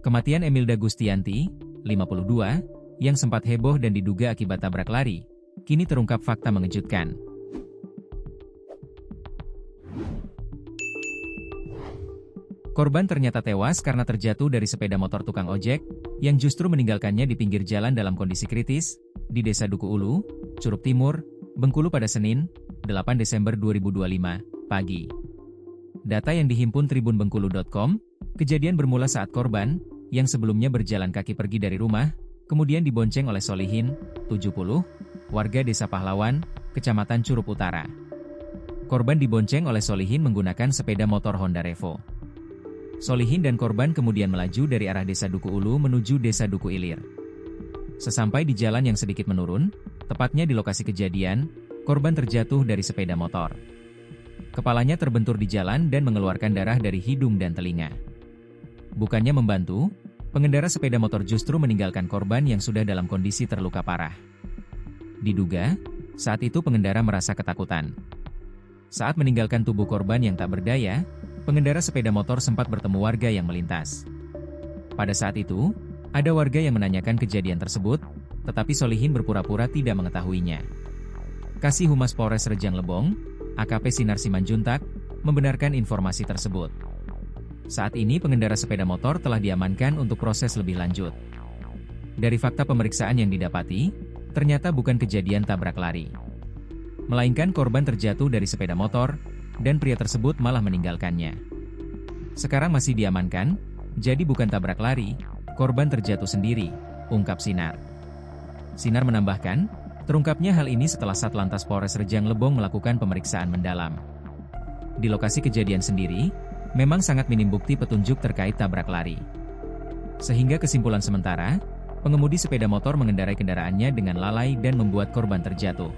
Kematian Emilda Gustianti, 52, yang sempat heboh dan diduga akibat tabrak lari, kini terungkap fakta mengejutkan. Korban ternyata tewas karena terjatuh dari sepeda motor tukang ojek, yang justru meninggalkannya di pinggir jalan dalam kondisi kritis, di Desa Duku Ulu, Curup Timur, Bengkulu pada Senin, 8 Desember 2025, pagi. Data yang dihimpun tribunbengkulu.com, kejadian bermula saat korban, yang sebelumnya berjalan kaki pergi dari rumah, kemudian dibonceng oleh Solihin, 70, warga Desa Pahlawan, Kecamatan Curup Utara. Korban dibonceng oleh Solihin menggunakan sepeda motor Honda Revo. Solihin dan korban kemudian melaju dari arah Desa Duku Ulu menuju Desa Duku Ilir. Sesampai di jalan yang sedikit menurun, tepatnya di lokasi kejadian, korban terjatuh dari sepeda motor. Kepalanya terbentur di jalan dan mengeluarkan darah dari hidung dan telinga. Bukannya membantu, pengendara sepeda motor justru meninggalkan korban yang sudah dalam kondisi terluka parah. Diduga, saat itu pengendara merasa ketakutan. Saat meninggalkan tubuh korban yang tak berdaya, pengendara sepeda motor sempat bertemu warga yang melintas. Pada saat itu, ada warga yang menanyakan kejadian tersebut, tetapi Solihin berpura-pura tidak mengetahuinya. Kasih Humas Polres Rejang Lebong, AKP Sinar Simanjuntak, membenarkan informasi tersebut. Saat ini pengendara sepeda motor telah diamankan untuk proses lebih lanjut. Dari fakta pemeriksaan yang didapati, ternyata bukan kejadian tabrak lari, melainkan korban terjatuh dari sepeda motor, dan pria tersebut malah meninggalkannya. Sekarang masih diamankan, jadi bukan tabrak lari, korban terjatuh sendiri, ungkap Sinar. Sinar menambahkan, terungkapnya hal ini setelah Satlantas Polres Rejang Lebong melakukan pemeriksaan mendalam. Di lokasi kejadian sendiri, memang sangat minim bukti petunjuk terkait tabrak lari. Sehingga kesimpulan sementara, pengemudi sepeda motor mengendarai kendaraannya dengan lalai dan membuat korban terjatuh.